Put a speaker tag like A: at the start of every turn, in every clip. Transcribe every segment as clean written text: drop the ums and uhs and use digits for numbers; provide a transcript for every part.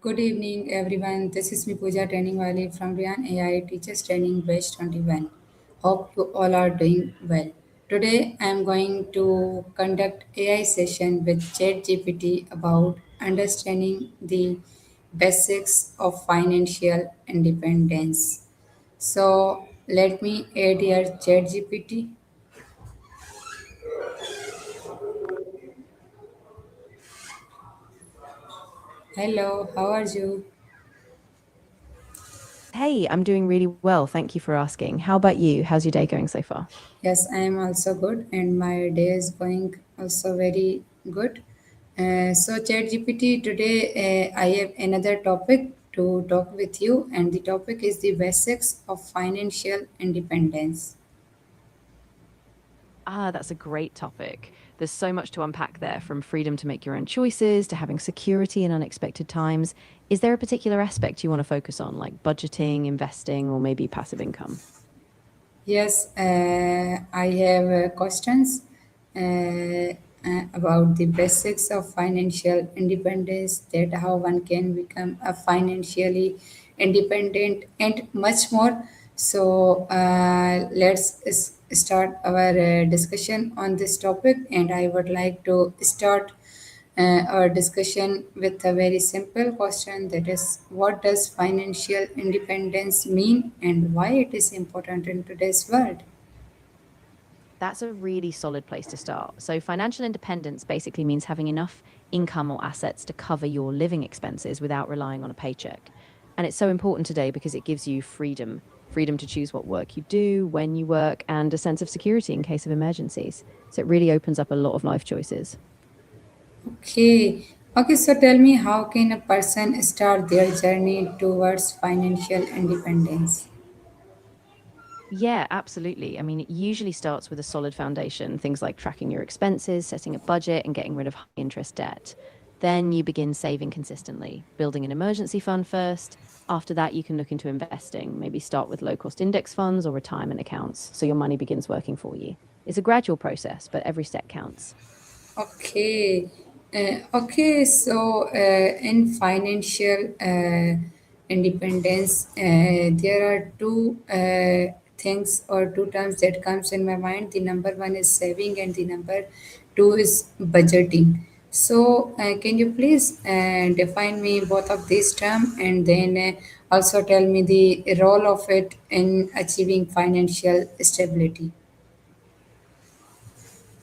A: Good evening, everyone. This is me Pooja Training Wali from Rehan AI Teachers Training Batch 21. Hope you all are doing well. Today, I am going to conduct AI session with ChatGPT about understanding the basics of financial independence. So, let me add here ChatGPT. Hello, how are you?
B: Hey, I'm doing really well. Thank you for asking. How about you? How's your day going so far?
A: Yes, I am also good, and my day is going also very good. So, ChatGPT, today I have another topic to talk with you, and the topic is the basics of financial independence.
B: That's a great topic. There's so much to unpack there, from freedom to make your own choices to having security in unexpected times. Is there a particular aspect you want to focus on, like budgeting, investing, or maybe passive income?
A: Yes, I have questions about the basics of financial independence, that how one can become a financially independent and much more. So let's start our discussion on this topic, and I would like to start our discussion with a very simple question, that is, what does financial independence mean and why it is important in today's world?
B: That's a really solid place to start. So, financial independence basically means having enough income or assets to cover your living expenses without relying on a paycheck. And it's so important today because it gives you freedom to choose what work you do, when you work, and a sense of security in case of emergencies. So, it really opens up a lot of life choices.
A: Okay. Okay, so tell me, how can a person start their journey towards financial independence?
B: Yeah, absolutely. I mean, it usually starts with a solid foundation, things like tracking your expenses, setting a budget, and getting rid of high interest debt. Then you begin saving consistently, building an emergency fund first. After that, you can look into investing, maybe start with low cost index funds or retirement accounts so your money begins working for you. It's a gradual process, but every step counts.
A: Okay. Okay, so in financial independence, there are two things or two terms that comes in my mind. The number one is saving and the number two is budgeting. So can you please define me both of these terms, and then also tell me the role of it in achieving financial stability?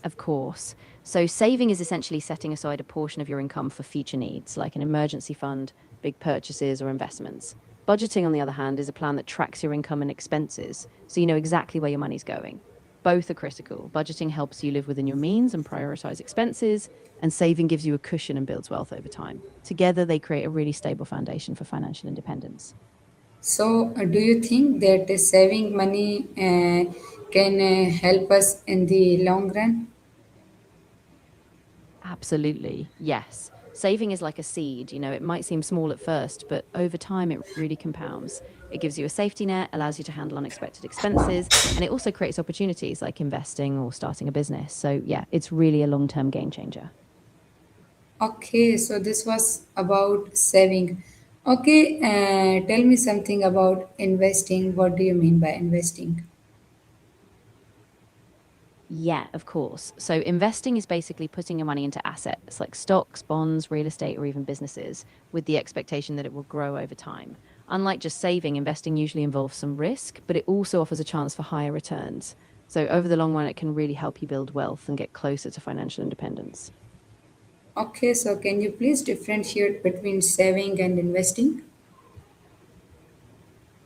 B: Of course. So, saving is essentially setting aside a portion of your income for future needs, like an emergency fund, big purchases, or investments. Budgeting, on the other hand, is a plan that tracks your income and expenses, so you know exactly where your money's going. Both are critical. Budgeting helps you live within your means and prioritize expenses, and saving gives you a cushion and builds wealth over time. Together, they create a really stable foundation for financial independence.
A: So, do you think that saving money can help us in the long run?
B: Absolutely. Yes. Saving is like a seed. It might seem small at first, but over time it really compounds. It gives you a safety net, allows you to handle unexpected expenses, and it also creates opportunities like investing or starting a business. So, yeah, it's really a long term game changer.
A: Okay, so this was about saving. Okay, tell me something about investing. What do you mean by investing?
B: Yeah, of course. So, investing is basically putting your money into assets like stocks, bonds, real estate, or even businesses with the expectation that it will grow over time. Unlike just saving, investing usually involves some risk, but it also offers a chance for higher returns. So, over the long run, it can really help you build wealth and get closer to financial independence.
A: Okay, so can you please differentiate between saving and investing?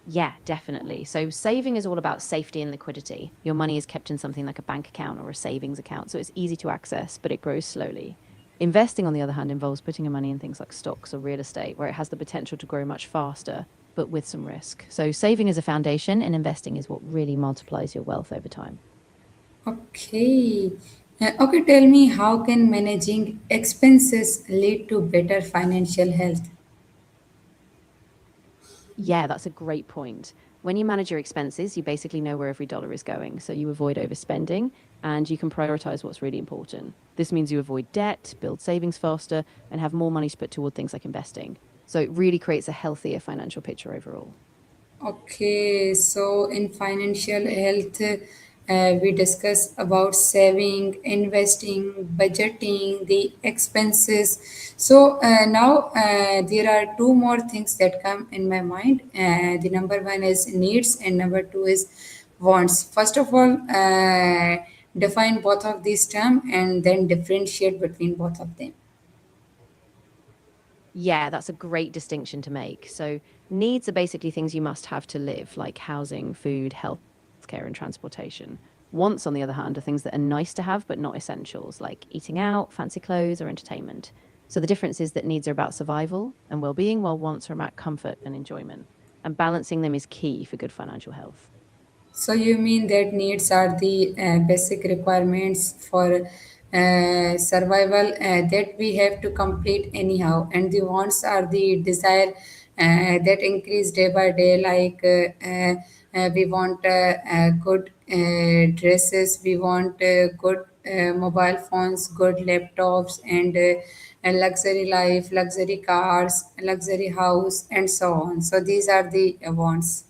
B: Yeah, definitely. So saving is all about safety and liquidity. Your money is kept in something like a bank account or a savings account, so it's easy to access, but it grows slowly. Investing, on the other hand, involves putting your money in things like stocks or real estate, where it has the potential to grow much faster, but with some risk. So saving is a foundation, and investing is what really multiplies your wealth over time.
A: Okay. Okay, tell me, how can managing expenses lead to better financial health?
B: Yeah, that's a great point. When you manage your expenses, you basically know where every dollar is going. So you avoid overspending and you can prioritize what's really important. This means you avoid debt, build savings faster, and have more money to put toward things like investing. So it really creates a healthier financial picture overall.
A: Okay, so in financial health, we discuss about saving, investing, budgeting, the expenses. So now there are two more things that come in my mind. The number one is needs, and number two is wants. First of all, define both of these terms and then differentiate between both of them.
B: Yeah, that's a great distinction to make. So, needs are basically things you must have to live, like housing, food, healthcare, and transportation. Wants, on the other hand, are things that are nice to have but not essentials, like eating out, fancy clothes, or entertainment. So, the difference is that needs are about survival and well being, while wants are about comfort and enjoyment. And balancing them is key for good financial health.
A: So you mean that needs are the basic requirements for survival that we have to complete anyhow, and the wants are the desire that increase day by day. Like we want good dresses, we want good mobile phones, good laptops, and a luxury life, luxury cars, luxury house, and so on. So these are the wants.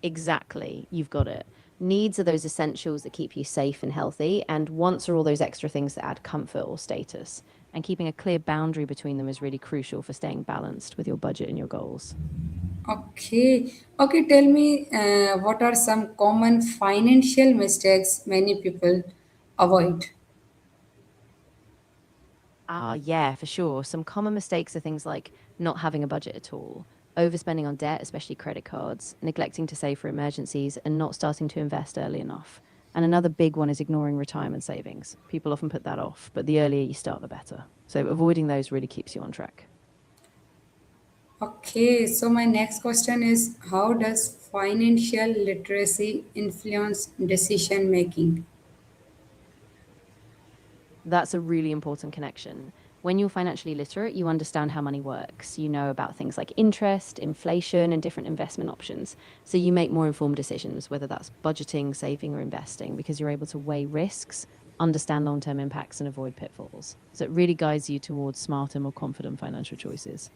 B: Exactly. You've got it. Needs are those essentials that keep you safe and healthy, and wants are all those extra things that add comfort or status. And keeping a clear boundary between them is really crucial for staying balanced with your budget and your goals.
A: Okay, okay. Tell me, what are some common financial mistakes many people avoid?
B: Yeah, for sure. Some common mistakes are things like not having a budget at all, overspending on debt, especially credit cards, neglecting to save for emergencies, and not starting to invest early enough. And another big one is ignoring retirement savings. People often put that off, but the earlier you start, the better. So avoiding those really keeps you on track.
A: Okay, so my next question is, how does financial literacy influence decision making?
B: That's a really important connection. When you're financially literate, you understand how money works. You know about things like interest, inflation, and different investment options. So you make more informed decisions, whether that's budgeting, saving, or investing, because you're able to weigh risks, understand long term impacts, and avoid pitfalls. So it really guides you towards smarter, more confident financial choices.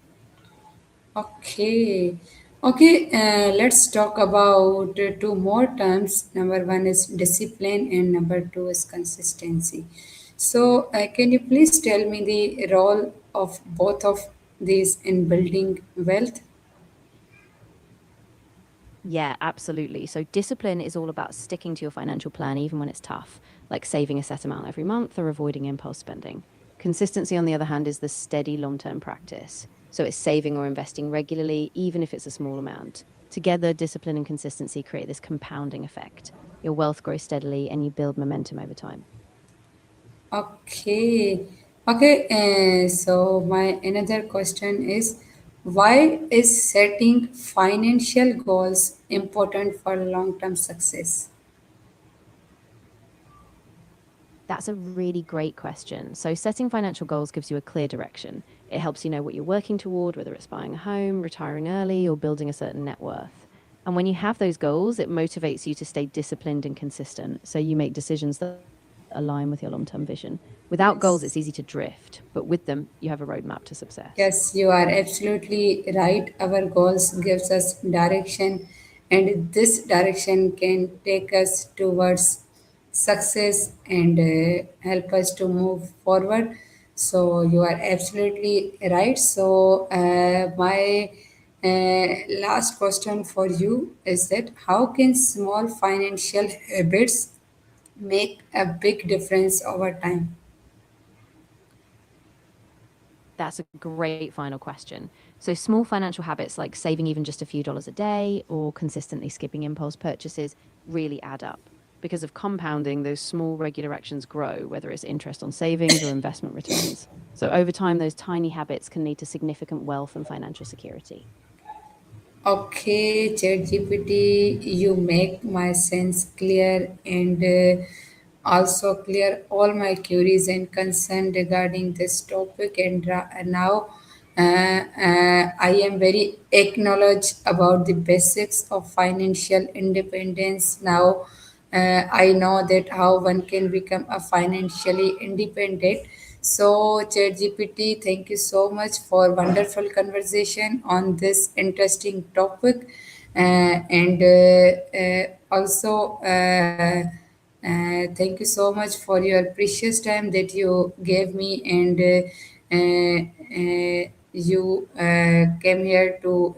A: Okay, okay. Let's talk about two more terms. Number one is discipline, and number two is consistency. So, can you please tell me the role of both of these in building wealth?
B: Yeah, absolutely. So discipline is all about sticking to your financial plan even when it's tough, like saving a set amount every month or avoiding impulse spending. Consistency, on the other hand, is the steady long term practice. So it's saving or investing regularly, even if it's a small amount. Together, discipline and consistency create this compounding effect. Your wealth grows steadily and you build momentum over time.
A: Okay, okay. So my another question is, why is setting financial goals important for long-term success?
B: That's a really great question. So, setting financial goals gives you a clear direction. It helps you know what you're working toward, whether it's buying a home, retiring early, or building a certain net worth. And when you have those goals, it motivates you to stay disciplined and consistent. So, you make decisions that align with your long term vision. Without goals, it's easy to
A: Yes.
B: drift, but with them, you have a roadmap to success.
A: Yes, you are absolutely right. Our goals gives us direction, and this direction can take us towards success and help us to move forward. So you are absolutely right. So my last question for you is that how can small financial habits make a big difference over time?
B: That's a great final question. So, small financial habits like saving even just a few dollars a day or consistently skipping impulse purchases really add up. Because of compounding, those small regular actions grow, whether it's interest on savings or investment returns. So, over time, those tiny habits can lead to significant wealth and financial security.
A: Okay, ChatGPT, you make my sense clear and also clear all my queries and concern regarding this topic. And now I am very acknowledged about the basics of financial independence now. I know that how one can become a financially independent. So, ChatGPT, thank you so much for wonderful conversation on this interesting topic, and also. Thank you so much for your precious time that you gave me, and you came here to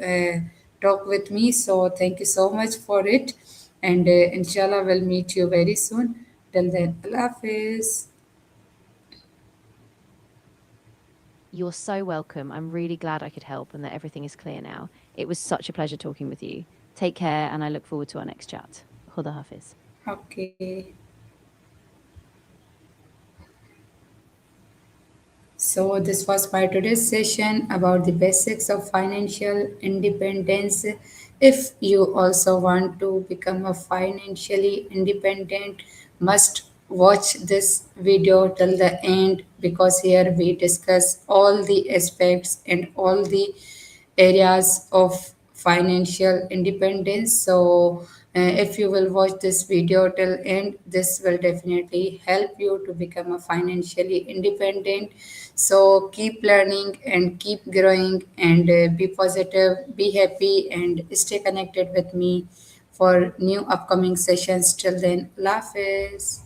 A: talk with me. So thank you so much for it, and inshallah we'll meet you very soon. Till then, Allah Hafiz.
B: You're so welcome. I'm really glad I could help and that everything is clear now. It was such a pleasure talking with you. Take care, and I look forward to our next chat. Khuda Hafiz.
A: Okay. So, this was my today's session about the basics of financial independence. If you also want to become a financially independent, must watch this video till the end, because here we discuss all the aspects and all the areas of financial independence. So, if you will watch this video till end, this will definitely help you to become a financially independent. So, keep learning and keep growing, and be positive, be happy, and stay connected with me for new upcoming sessions. Till then, Allah Hafiz.